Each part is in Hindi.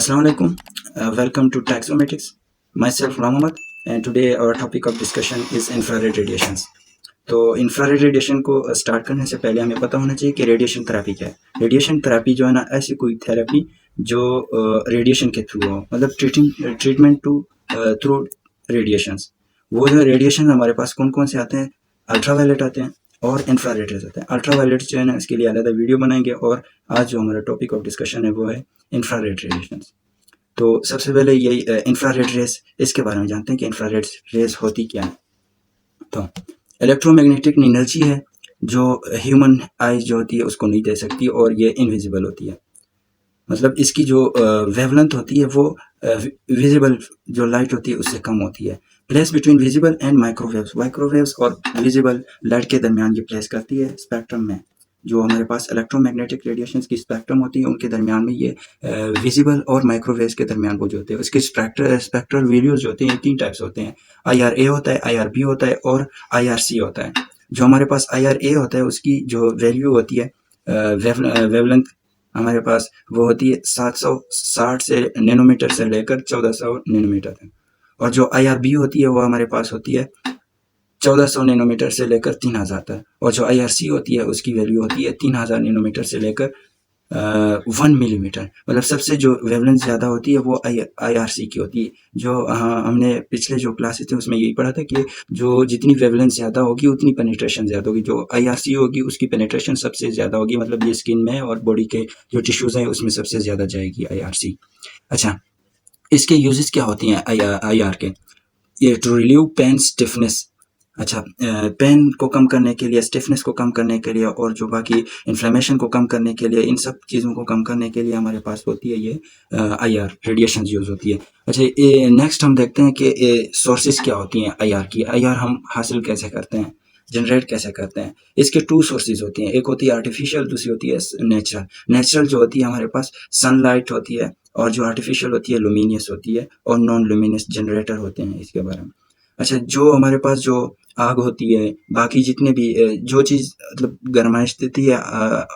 Assalamu alaikum. Welcome to Taxometrics. Myself Mohammed, and today our topic of discussion is infrared radiations. तो इंफ्रारेड रेडिएशन को स्टार्ट करने से पहले हमें पता होना चाहिए कि रेडिएशन थेरेपी क्या है। रेडिएशन थेरेपी जो है ना, ऐसी कोई थेरेपी जो रेडिएशन के थ्रू हो, मतलब ट्रीटमेंट थ्रू रेडिएशंस। वो जो रेडिएशन हमारे पास कौन कौन से आते हैं, अल्ट्रावायलेट आते हैं और इंफ्रारेड रेज आते हैं। अल्ट्रावायलेट जो है ना, इसके लिए अलग वीडियो बनाएंगे और आज जो हमारा टॉपिक ऑफ डिस्कशन है वो है इंफ्रारेड रेडिएशंस। तो सबसे पहले यही इंफ्रारेड रेस, इसके बारे में जानते हैं कि इंफ्रारेड रेस होती क्या है। तो इलेक्ट्रोमैग्नेटिक एनर्जी है जो ह्यूमन आइज जो होती है उसको नहीं दे सकती और ये इनविजिबल होती है। मतलब इसकी जो वेवलेंथ होती है वो विजिबल जो लाइट होती है उससे कम होती है। Place between visible and microwaves और विजिबल लाइट के दरमियान ये प्लेस करती है स्पेक्ट्रम में। जो हमारे पास इलेक्ट्रोमैग्नेटिक रेडिएशंस की स्पेक्ट्रम होती है उनके दरमियान में ये विजिबल और माइक्रोवेव्स के दरमियान वो जो होते हैं उसके स्पेक्ट्रल वैल्यूज जो होते हैं तीन टाइप्स होते हैं। IRA होता है, IRB होता है और IRC होता है। जो हमारे पास IRA होता है उसकी जो वैल्यू होती है वेवलेंथ हमारे पास वो होती है 760 से नैनोमीटर से लेकर 1400 नैनोमीटर तक। और जो IRB होती है वो हमारे पास होती है 1400 नैनोमीटर से लेकर 3000 तक। और जो IRC होती है उसकी वैल्यू होती है 3000 नैनोमीटर से लेकर 1 मिलीमीटर। मतलब सबसे जो वेवलेंथ ज़्यादा होती है वो IRC की होती है। जो हमने पिछले जो क्लासेस थे उसमें यही पढ़ा था कि जो जितनी वेवलेंथ ज़्यादा होगी उतनी पेनिट्रेशन ज़्यादा होगी। जो IRC होगी उसकी पेनिट्रेशन सबसे ज़्यादा होगी, मतलब ये स्किन में और बॉडी के जो टिश्यूज़ हैं उसमें सबसे ज़्यादा जाएगी IRC। अच्छा, इसके यूजेस क्या होती हैं IR के? ये टू रिलीव पेन स्टिफनेस। अच्छा, पेन को कम करने के लिए, स्टिफनेस को कम करने के लिए और जो बाकी इन्फ्लेमेशन को कम करने के लिए, इन सब चीज़ों को कम करने के लिए हमारे पास होती है ये IR रेडिएशन यूज़ होती है। अच्छा, ये नेक्स्ट हम देखते हैं कि सोर्सेज क्या होती हैं IR की। IR हम हासिल कैसे करते हैं, जनरेट कैसे करते हैं। इसके टू सोर्सेज होती हैं, एक होती है आर्टिफिशियल, दूसरी होती है नेचुरल। नेचुरल जो होती है हमारे पास सनलाइट होती है और जो आर्टिफिशियल होती है लुमिनियस होती है और नॉन लुमिनियस जनरेटर होते हैं इसके बारे में। अच्छा, जो हमारे पास जो आग होती है, बाकी जितने भी जो चीज़ मतलब गरमाइश देती है,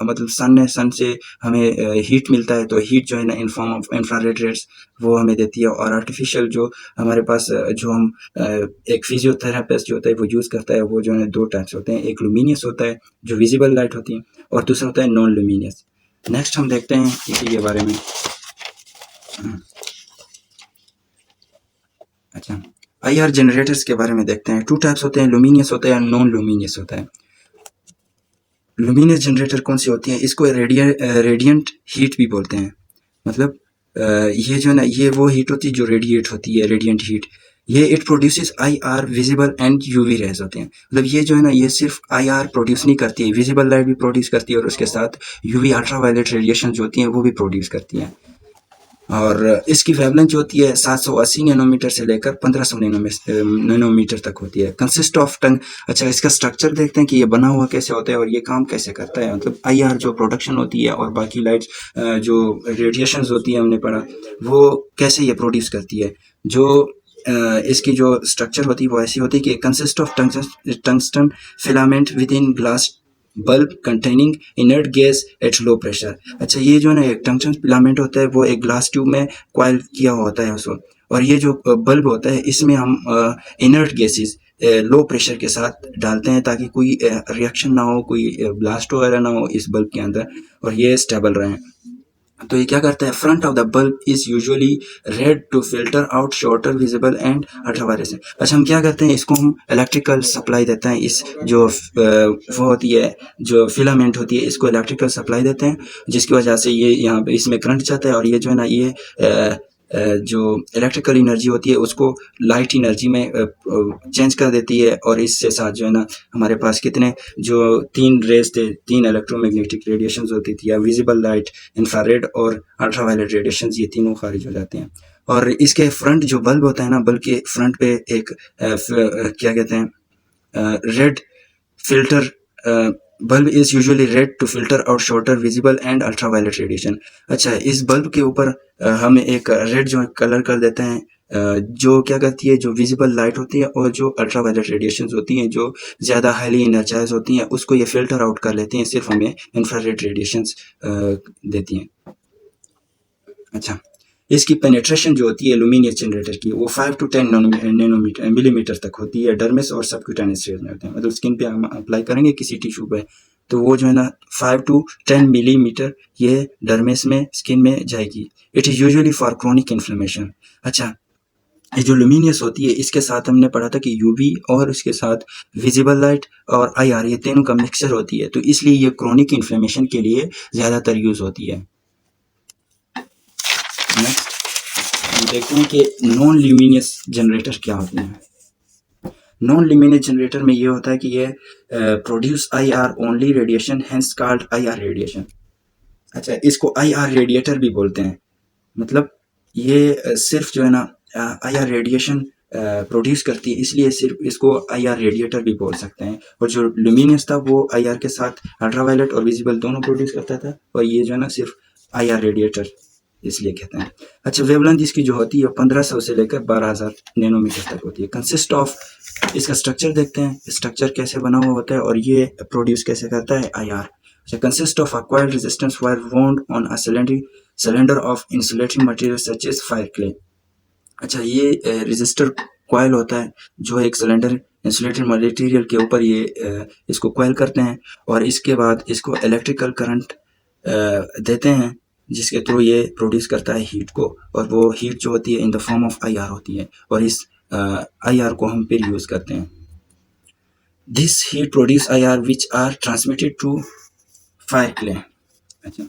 मतलब सन से हमें हीट मिलता है, तो हीट जो है ना in form of infrared rays वो हमें देती है। और आर्टिफिशियल जो हमारे पास जो हम एक फिजियोथेरेपिस्ट जो होता है वो यूज़ करता है, वो जो है दो टाइप्स होते हैं, एक लुमिनियस होता है जो विजिबल लाइट होती है और दूसरा होता है नॉन लुमिनियस। नेक्स्ट हम देखते हैं इसी के बारे में। अच्छा, IR जनरेटर्स के बारे में देखते हैं। टू टाइप्स होते हैं, लुमिनियस होता है और नॉन लुमिनियस होता है। लुमिनियस जनरेटर कौन सी होती है? इसको रेडिएंट हीट भी बोलते हैं। मतलब ये जो है ना, ये वो हीट होती है जो रेडिएट होती है, रेडिएंट हीट। ये it produces IR visible and UV rays होते हैं। मतलब ये जो है ना, ये सिर्फ IR प्रोड्यूस नहीं करती है, विजिबल लाइट भी प्रोड्यूस करती है और उसके साथ UV अल्ट्रावायलेट रेडिएशन जो होती हैं वो भी प्रोड्यूस करती हैं। और इसकी वेवलेंथ जो होती है 780 नैनोमीटर से लेकर 1500 नैनोमीटर तक होती है। Consist of tongue. अच्छा, इसका स्ट्रक्चर देखते हैं कि ये बना हुआ कैसे होता है और ये काम कैसे करता है। मतलब IR जो प्रोडक्शन होती है और बाकी लाइट्स जो रेडिएशंस होती है हमने पढ़ा, वो कैसे ये प्रोड्यूस करती है। जो इसकी जो स्ट्रक्चर होती है वो ऐसी होती है कि consist of tungsten filament with in glass bulb containing inert gas at low pressure. अच्छा, ये जो है ना एक टंगस्टन फिलामेंट होता है, वो एक ग्लास ट्यूब में कॉइल किया होता है उसको, और ये जो बल्ब होता है इसमें हम इनर्ट गैसेस लो प्रेशर के साथ डालते हैं ताकि कोई रिएक्शन ना हो, कोई ब्लास्ट वगैरह ना हो इस बल्ब के अंदर, और ये स्टेबल रहें। तो ये क्या करता है, front of the bulb is usually red to filter out shorter visible and ultraviolet. अच्छा, हम क्या करते हैं, इसको हम इलेक्ट्रिकल सप्लाई देते हैं। इस जो वो होती है, जो फिलामेंट होती है, इसको इलेक्ट्रिकल सप्लाई देते हैं, जिसकी वजह से ये यहाँ पे इसमें करंट जाता है और ये जो है ना, ये जो इलेक्ट्रिकल एनर्जी होती है उसको लाइट एनर्जी में चेंज कर देती है। और इससे साथ जो है ना, हमारे पास कितने जो तीन रेज थे, तीन इलेक्ट्रोमैग्नेटिक रेडिएशंस होती थी, या विजिबल लाइट, इंफ्रारेड और अल्ट्रावायलेट रेडिएशंस, ये तीनों खारिज हो जाते हैं। और इसके फ्रंट जो बल्ब होता है ना, बल्ब के फ्रंट पे एक क्या कहते हैं, red filter bulb is usually red to filter out shorter visible and ultraviolet radiation. अच्छा, इस बल्ब के ऊपर हम एक रेड जो कलर कर देते हैं, जो क्या करती है, जो विजिबल लाइट होती है और जो अल्ट्रावायलेट रेडिएशंस होती हैं जो ज़्यादा हाईली एनर्जाइज होती हैं, उसको ये फिल्टर आउट कर लेती हैं, सिर्फ हमें इंफ्रारेड रेडिएशंस देती हैं। अच्छा, इसकी पेनिट्रेशन जो होती है लुमिनियस जनरेटर की वो 5 to 10 नैनोमीटर मिलीमीटर तक होती है डर्मिस और सबक्यूटेनियस स्टेज में होते हैं। मतलब स्किन पे हम अप्लाई करेंगे किसी टिश्यू पे तो वो जो है ना 5 to 10 मिलीमीटर ये डर्मिस में स्किन में जाएगी। It is usually for chronic inflammation. अच्छा, ये जो लुमिनियस होती है इसके साथ हमने पढ़ा था कि यूवी और उसके साथ विजिबल लाइट और आईआर ये तीनों का मिक्सचर होती है, तो इसलिए ये क्रोनिक इन्फ्लेमेशन के लिए ज़्यादातर यूज़ होती है। नेक्स्ट हम देखते हैं कि नॉन ल्यूमिनियस जनरेटर क्या होते हैं। नॉन ल्यूमिनियस जनरेटर में ये होता है कि ये produce IR only radiation hence called IR radiation. अच्छा, इसको आईआर रेडिएटर भी बोलते हैं। मतलब ये सिर्फ जो है ना आईआर रेडिएशन प्रोड्यूस करती है, इसलिए सिर्फ इसको आईआर रेडिएटर भी बोल सकते हैं। और जो लुमिनियस था वो आईआर के साथ अल्ट्रावायलेट और विजिबल दोनों प्रोड्यूस करता था, और ये जो है ना सिर्फ आईआर रेडिएटर इसलिए कहते हैं। अच्छा, वेवलेंथ इसकी जो होती है 1500 से लेकर 12000 नैनोमीटर तक होती है। कंसिस्ट ऑफ, इसका स्ट्रक्चर देखते हैं, स्ट्रक्चर कैसे बना हुआ होता है और ये प्रोड्यूस कैसे करता है आईआर। अच्छा, consist of acquired resistance wire wound on a cylinder of insulating material such as fire clay. अच्छा, ये रेजिस्टर कॉइल होता है जो एक सिलेंडर इंसुलेटेड मटेरियल के ऊपर ये इसको कॉइल करते हैं और इसके बाद इसको इलेक्ट्रिकल करंट देते हैं जिसके थ्रू ये प्रोड्यूस करता है हीट को, और वो हीट जो होती है in the form of IR होती है, और इस आईआर को हम फिर यूज़ करते हैं। This heat produce IR which are transmitted to fire clay. अच्छा,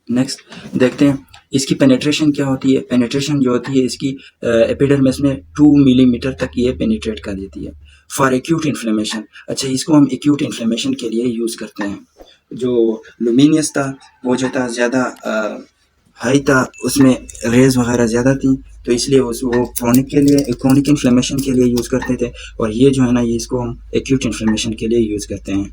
नेक्स्ट देखते हैं इसकी पेनिट्रेशन क्या होती है। पेनिट्रेशन जो होती है इसकी एपिडर्मिस में 2 मिलीमीटर तक ये पेनिट्रेट कर देती है। फॉर एक्यूट इन्फ्लेमेशन, अच्छा इसको हम एक्यूट इन्फ्लेमेशन के लिए यूज़ करते हैं। जो लुमिनियस था वो जो था ज़्यादा हाई था, उसमें रेज वगैरह ज़्यादा थी, तो इसलिए वो क्रोनिक इन्फ्लेमेशन के लिए यूज़ करते थे, और ये जो है ना ये इसको हम एक्यूट इन्फ्लेमेशन के लिए यूज़ करते हैं।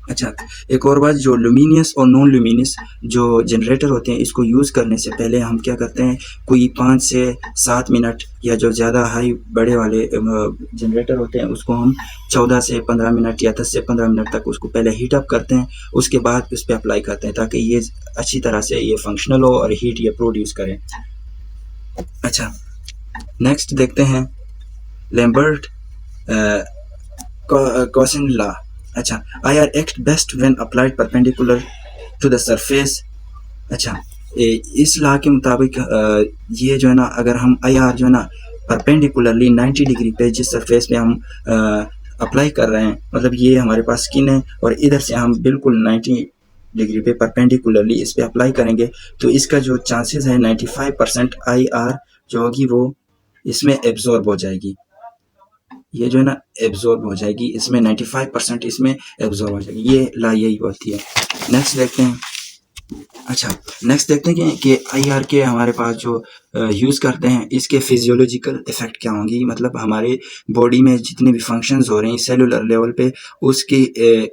अच्छा, एक और बात, जो लुमिनियस और नॉन लुमिनियस जो जनरेटर होते हैं इसको यूज़ करने से पहले हम क्या करते हैं, कोई 5 से 7 मिनट या जो ज़्यादा हाई बड़े वाले जनरेटर होते हैं उसको हम 14 से 15 मिनट या 10 से 15 मिनट तक उसको पहले हीट अप करते हैं, उसके बाद उस पर अप्लाई करते हैं ताकि ये अच्छी तरह से ये फंक्शनल हो और हीट ये प्रोड्यूस करें। अच्छा, नेक्स्ट देखते हैं लैम्बर्ट कॉसिन लॉ। अच्छा, IR act best when applied perpendicular to the surface. अच्छा, इस लॉ के मुताबिक ये जो है ना अगर हम IR जो है ना परपेंडिकुलरली 90 डिग्री पे जिस सरफेस पे हम अप्लाई कर रहे हैं, मतलब ये हमारे पास स्किन है और इधर से हम बिल्कुल 90 डिग्री पे परपेंडिकुलरली इस पे अप्लाई करेंगे, तो इसका जो चांसेस है 95% IR जो होगी वो इसमें एब्जॉर्ब हो जाएगी। ये जो है ना एब्जॉर्ब हो जाएगी इसमें, 95% इसमें एब्जॉर्ब हो जाएगी। ये ला यही होती है। नेक्स्ट देखते हैं। अच्छा, नेक्स्ट देखते हैं कि आईआर के हमारे पास जो यूज़ करते हैं इसके फिजियोलॉजिकल इफ़ेक्ट क्या होंगी, मतलब हमारे बॉडी में जितने भी फंक्शंस हो रहे हैं सेलुलर लेवल पे उसकी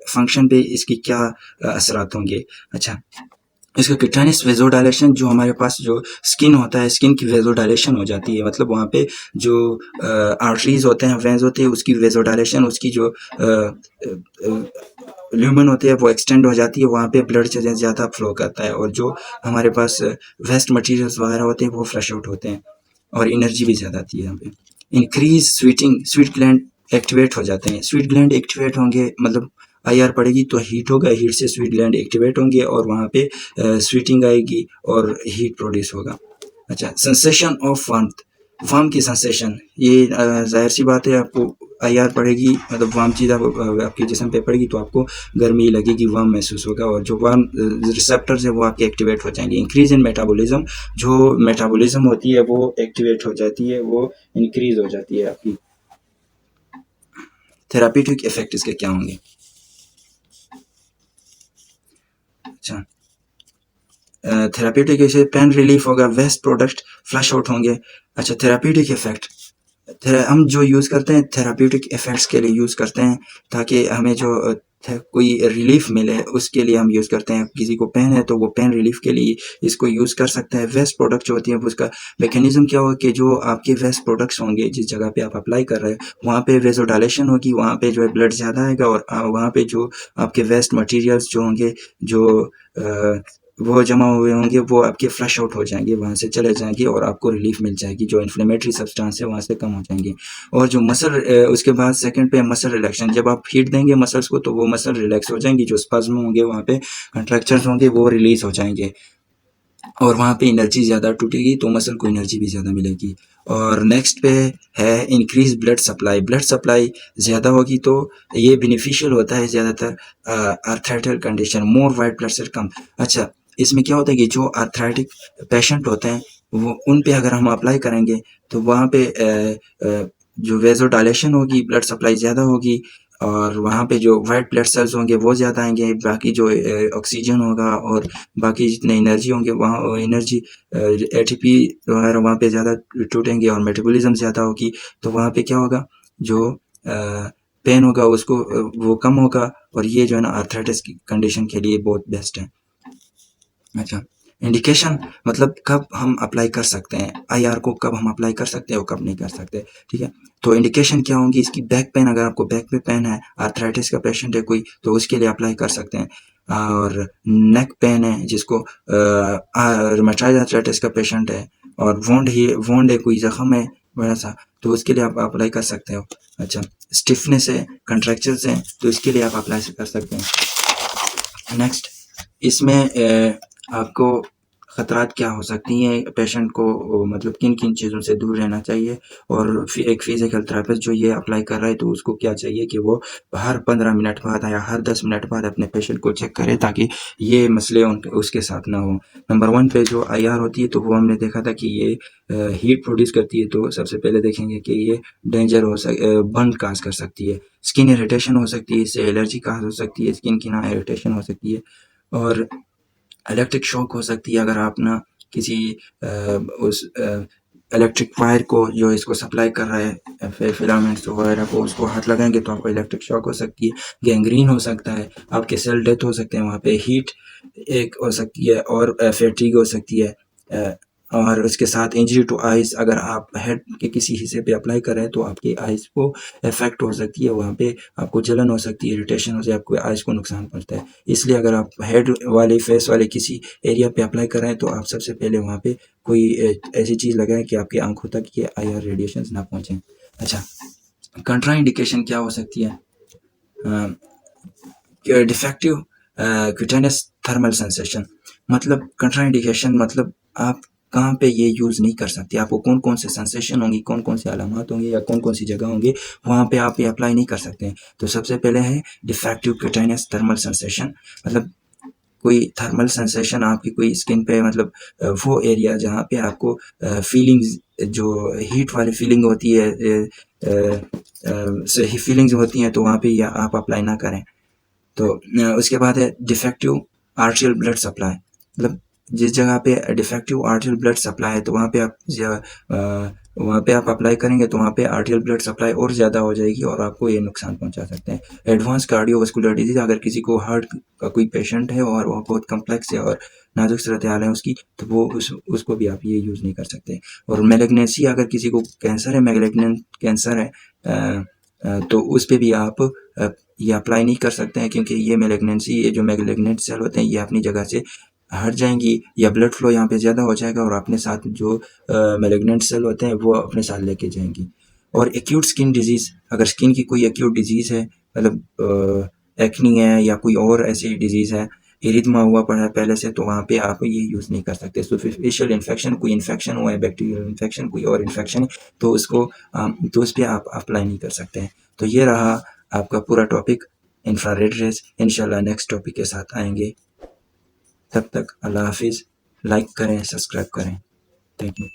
फंक्शन पे इसकी क्या असरात होंगे। अच्छा, इसका क्यूटानिस वेजोडायलेशन, जो हमारे पास जो स्किन होता है स्किन की वेजोडायलेशन हो जाती है, मतलब वहाँ पे जो आर्टरीज होते हैं वेंस होते हैं उसकी वेजोडायलेशन, उसकी जो ल्यूमन होते हैं वो एक्सटेंड हो जाती है, वहाँ पे ब्लड ज़्यादा फ्लो करता है, और जो हमारे पास वेस्ट मटेरियल्स वगैरह होते हैं वो फ्लश आउट होते हैं और एनर्जी भी ज़्यादा आती है यहाँ पे। Increase sweating, sweet gland activate हो जाते हैं। स्वीट ग्लैंड एक्टिवेट होंगे मतलब आईआर पड़ेगी तो हीट होगा, हीट से स्वीट ग्लैंड एक्टिवेट होंगे और वहाँ पे स्वीटिंग आएगी और हीट प्रोड्यूस होगा। अच्छा, सेंसेशन ऑफ वार्मथ, वार्म की सेंसेशन, ये जाहिर सी बात है आपको आईआर पड़ेगी मतलब वार्म चीज़ आपके जिस्म पे पड़ेगी तो आपको गर्मी लगेगी, वार्म महसूस होगा, और जो वार्म रिसेप्टर्स है वो आपके एक्टिवेट हो जाएंगे। इंक्रीज इन मेटाबॉलिज्म, जो मेटाबॉलिज्म होती है वो एक्टिवेट हो जाती है, वो इंक्रीज हो जाती है आपकी। थेरापीटिक इफेक्ट इसके क्या होंगे। अच्छा, थेरापीटिक जैसे पेन रिलीफ होगा, वेस्ट प्रोडक्ट फ्लश आउट होंगे। अच्छा, थेरापीटिक इफेक्ट हम जो यूज़ करते हैं थेरापीटिक इफेक्ट्स के लिए यूज़ करते हैं ताकि हमें जो कोई रिलीफ मिले उसके लिए हम यूज़ करते हैं। किसी को पेन है तो वो पेन रिलीफ के लिए इसको यूज़ कर सकता है। वेस्ट प्रोडक्ट जो होती है उसका मैकेनिज्म क्या होगा कि जो आपके वेस्ट प्रोडक्ट्स होंगे जिस जगह पे आप अप्लाई कर रहे हैं वहाँ पे वेजोडायलेशन होगी, वहाँ पे जो है ब्लड ज़्यादा आएगा और वहाँ पे जो आपके वेस्ट मटेरियल्स जो होंगे जो वो जमा हुए होंगे वो आपके फ्लश आउट हो जाएंगे, वहाँ से चले जाएंगे और आपको रिलीफ मिल जाएगी, जो इन्फ्लेमेटरी सब्सटेंस है वहाँ से कम हो जाएंगे। और जो मसल उसके बाद सेकंड पे मसल रिलैक्शन, जब आप हीट देंगे मसल्स को तो वो मसल रिलैक्स हो जाएंगी, जो स्पазम होंगे वहाँ पे कंट्रैक्चर्स होंगे वो रिलीज हो जाएंगे और वहाँ पे एनर्जी ज़्यादा टूटेगी तो मसल को एनर्जी भी ज़्यादा मिलेगी। और नेक्स्ट पे है increase blood supply. Blood supply ज़्यादा होगी तो ये बेनिफिशियल होता है ज़्यादातर आर्थराइटिक कंडीशन, मोर वाइट ब्लड सेल कम। अच्छा, इसमें क्या होता है कि जो आर्थराइटिक पेशेंट होते हैं वो उन पे अगर हम अप्लाई करेंगे तो वहाँ पे जो वेजोडायलेशन होगी, ब्लड सप्लाई ज़्यादा होगी और वहाँ पे जो वाइट ब्लड सेल्स होंगे वो ज़्यादा आएंगे, बाकी जो ऑक्सीजन होगा और बाकी जितने एनर्जी होंगे वहाँ एनर्जी एटीपी वगैरह वहाँ पे ज़्यादा टूटेंगे और मेटाबॉलिज्म ज़्यादा होगी, तो वहाँ पे क्या होगा, जो पेन होगा उसको वो कम होगा और ये जो है ना आर्थराइटिस की कंडीशन के लिए बहुत बेस्ट है। अच्छा, इंडिकेशन मतलब कब हम अप्लाई कर सकते हैं, आईआर को कब हम अप्लाई कर सकते हैं और कब नहीं कर सकते, ठीक है। तो इंडिकेशन क्या होंगी इसकी, बैक पेन, अगर आपको बैक पे पेन है, आर्थराइटिस का पेशेंट है कोई तो उसके लिए अप्लाई कर सकते हैं। और नेक पेन है जिसको रुमेटॉइड आर्थराइटिस का पेशेंट है और वोंड है, कोई जख्म है बड़ा सा तो उसके लिए आप अप्लाई कर सकते हो। अच्छा, स्टिफनेस है, कंट्रैक्चर्स हैं तो इसके लिए आप अप्लाई कर सकते हैं। नेक्स्ट, इसमें आपको खतरात क्या हो सकती हैं, पेशेंट को मतलब किन किन चीज़ों से दूर रहना चाहिए और एक फिजिकल थेरेपिस्ट जो ये अप्लाई कर रहा है तो उसको क्या चाहिए कि वो हर 15 मिनट बाद या हर 10 मिनट बाद अपने पेशेंट को चेक करे ताकि ये मसले उसके साथ ना हो। नंबर 1 पे जो आईआर होती है तो वो हमने देखा था कि ये हीट प्रोड्यूस करती है, तो सबसे पहले देखेंगे कि ये डेंजर बर्न काज कर सकती है, स्किन इरिटेशन हो सकती है, इससे एलर्जी काज हो सकती है, स्किन की ना इरिटेशन हो सकती है और इलेक्ट्रिक शॉक हो सकती है। अगर आप ना किसी उस इलेक्ट्रिक वायर को जो इसको सप्लाई कर रहा है फिलामेंट्स वगैरह को उसको हाथ लगाएंगे तो आपको इलेक्ट्रिक शॉक हो सकती है, गैंग्रीन हो सकता है, आपके सेल डेथ हो सकते हैं, वहाँ पे हीट एक हो सकती है और फैटीग हो सकती है और उसके साथ इंजरी टू आइज, अगर आप हेड के किसी हिस्से पे अप्लाई कर रहे हैं तो आपकी आइज को इफेक्ट हो सकती है, वहाँ पे आपको जलन हो सकती है, इरिटेशन हो सकती है, आपको आइज को नुकसान पहुँचता है। इसलिए अगर आप हेड वाले फेस वाले किसी एरिया पे अप्लाई कर रहे हैं तो आप सबसे पहले वहाँ पे कोई ऐसी चीज़ लगाएं कि आपकी आंखों तक ये आईआर रेडिएशन ना पहुँचे। अच्छा, कंट्रा इंडिकेशन क्या हो सकती है, डिफेक्टिव क्यूटेनियस थर्मल सेंसेशन, मतलब कंट्रा इंडिकेशन मतलब आप कहाँ पे ये यूज़ नहीं कर सकते, आपको कौन कौन से सेंसेशन होंगी, कौन कौन से अलामत होंगे या कौन कौन सी जगह होंगी वहाँ पे आप ये अप्लाई नहीं कर सकते हैं। तो सबसे पहले है डिफेक्टिव क्यूटेनियस थर्मल सेंसेशन, मतलब कोई थर्मल सेंसेशन आपकी कोई स्किन पे, मतलब वो एरिया जहाँ पे आपको फीलिंग्स, जो हीट वाली फीलिंग होती है, सही फीलिंग्स होती हैं तो वहाँ पे या आप अप्लाई ना करें। तो उसके बाद है डिफेक्टिव आर्टियल ब्लड सप्लाई, मतलब जिस जगह पे डिफेक्टिव आर्टियल ब्लड सप्लाई है तो वहाँ पे आप अप्लाई करेंगे तो वहाँ पे आर्टियल ब्लड सप्लाई और ज़्यादा हो जाएगी और आपको ये नुकसान पहुँचा सकते हैं। एडवांस कार्डियोवास्कुलर डिजीज, अगर किसी को हार्ट का कोई पेशेंट है और वो बहुत कम्प्लेक्स है और नाजुक सूरत हाल है उसकी, तो वो उसको भी आप ये यूज़ नहीं कर सकते। और मैलिग्नेंसी, अगर किसी को कैंसर है, मैलिग्नेंट कैंसर है तो उस पर भी आप ये अप्लाई नहीं कर सकते हैं क्योंकि ये मैलिग्नेंसी, ये जो मैलिग्नेंट सेल होते हैं ये अपनी जगह से हट जाएंगी या ब्लड फ्लो यहाँ पे ज़्यादा हो जाएगा और अपने साथ जो मैलिग्नेंट सेल होते हैं वो अपने साथ लेके जाएंगी। और एक्यूट स्किन डिजीज़, अगर स्किन की कोई एक्यूट डिजीज़ है, मतलब एक्नी है या कोई और ऐसी डिजीज़ है, इरिथमा हुआ पड़ा है पहले से, तो वहाँ पे आप ये यूज़ नहीं कर सकते। सुपरफिशियल इन्फेक्शन, कोई इन्फेक्शन हुआ है, बैक्टीरियल इन्फेक्शन, कोई और इन्फेक्शन है तो तो उस पर आप अप्लाई नहीं कर सकते हैं। तो ये रहा आपका पूरा टॉपिक इंफ्रारेड रेज। इंशाल्लाह नेक्स्ट टॉपिक के साथ आएंगे, तब तक अल्लाह हाफिज़। लाइक करें, सब्सक्राइब करें, थैंक यू।